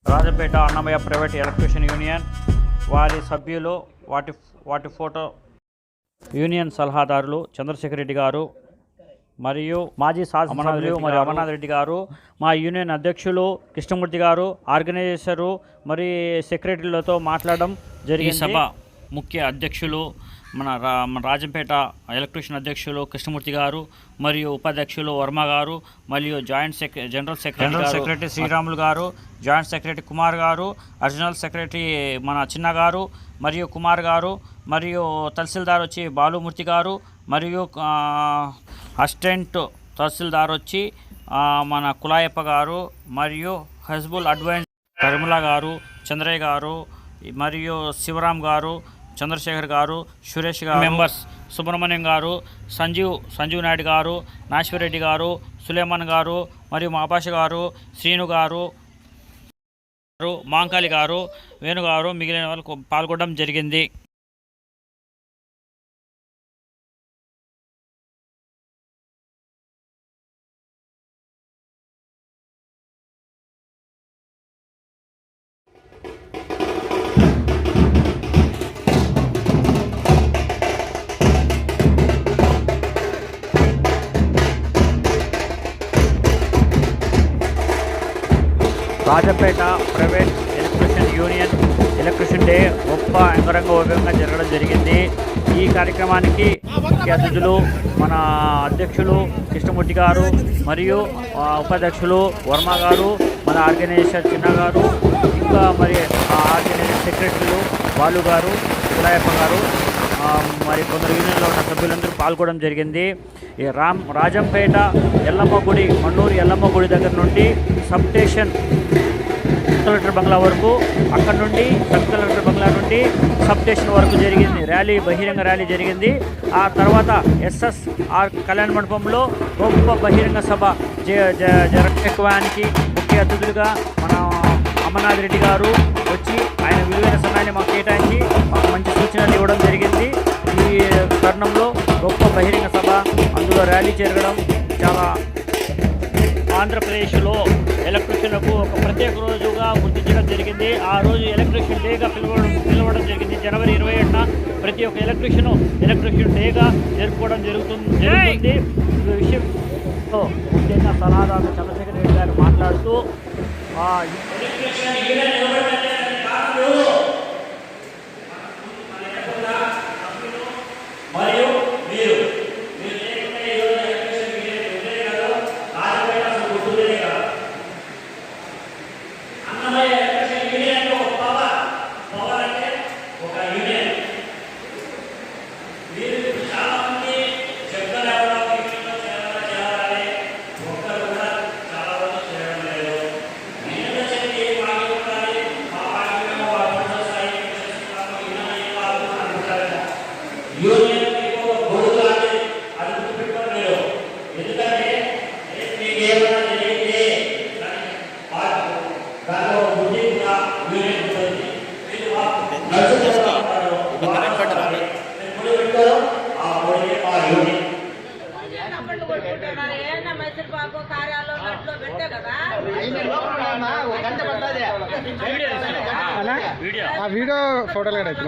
Rajampet Annamayya private electrician union వారి సభ్యులు వాటి ఫోటో యూనియన్ సలహాదారులు చంద్రశేఖర్ రెడ్డి గారు మరియు మాజీ శాసనసభ్యులు మరియు అమర్నాథ్ రెడ్డి గారు, మా యూనియన్ అధ్యక్షులు కృష్ణమూర్తి గారు, ఆర్గనైజేషరు మరి సెక్రటరీలతో మాట్లాడడం జరిగింది. సభ ముఖ్య అధ్యక్షులు మన రాజంపేట ఎలక్ట్రీషియన్ అధ్యక్షులు కృష్ణమూర్తి గారు మరియు ఉపాధ్యక్షులు వర్మ గారు మరియు జనరల్ సెక్రటరీ శ్రీరాములు గారు, జాయింట్ సెక్రటరీ కుమార్ గారు, అడిషనల్ సెక్రటరీ మన చిన్న గారు మరియు కుమార్ గారు మరియు తహసీల్దార్ వచ్చి బాలుమూర్తి గారు మరియు అసిస్టెంట్ తహసీల్దార్ వచ్చి మన కులాయప్ప గారు మరియు హస్బుల్ అడ్వైజ్ కర్మల గారు, చంద్రయ్య గారు మరియు శివరాం గారు, చంద్రశేఖర్ గారు, సురేష్ గారు, మెంబర్స్ సుబ్రహ్మణ్యం గారు, సంజీవ్ నాయుడు గారు, నాశ్వరెడ్డి గారు, సులేమాన్ గారు మరియు మాపాష గారు, శ్రీను గారు, మాంకాలి గారు, వేణుగారు మిగిలిన వాళ్ళు పాల్గొనడం జరిగింది. Rajampet private electrician union electrician day గొప్ప అంగరంగ వైభవంగా జరగడం జరిగింది. ఈ కార్యక్రమానికి ముఖ్య అతిథులు మన అధ్యక్షులు కృష్ణమూర్తి గారు మరియు ఉపాధ్యక్షులు వర్మ గారు, మన ఆర్గనైజేషన్ చిన్న గారు, ఇంకా మరి ఆర్గనైజేషన్ సెక్రటరీలు బాలు గారు, కులాయప్ప గారు మరి కొందరు యూనియన్లో ఉన్న సభ్యులందరూ పాల్గొనడం జరిగింది. ఈ రాజంపేట ఎల్లమ్మ గుడి, మన్నూరు ఎల్లమ్మ గుడి దగ్గర నుండి సబ్ స్టేషన్ కలెక్టర్ బంగ్లా వరకు, అక్కడ నుండి సబ్ కలెక్టర్ బంగ్లా నుండి సబ్ స్టేషన్ వరకు జరిగింది ర్యాలీ, బహిరంగ ర్యాలీ జరిగింది. ఆ తర్వాత SSR కళ్యాణ మండపంలో గొప్ప బహిరంగ సభ జరగడానికి ముఖ్య అతిథులుగా మన అమర్నాథ్ రెడ్డి గారు వచ్చి ఆయన విలువైన సమయాన్ని మాకు కేటాయించి మాకు మంచి సూచనలు ఇవ్వడం జరిగింది. ఈ తరుణంలో గొప్ప బహిరంగ సభ, అందులో ర్యాలీ జరగడం చాలా ఆంధ్రప్రదేశ్లో ఎలక్ట్రీషియన్లకు ఒక ప్రత్యేక రోజుగా గుర్తించడం జరిగింది. ఆ రోజు ఎలక్ట్రీషియన్ డేగా పిలవడం జరిగింది. జనవరి 27న ప్రతి ఒక్క ఎలక్ట్రీషియన్ డేగా జరుపుకోవడం జరుగుతుంది. ఈ విషయంలో ముఖ్యంగా సలహాదారు చంద్రశేఖర్ రెడ్డి గారు మాట్లాడుతూ వీడియో ఫోటోలు కూడా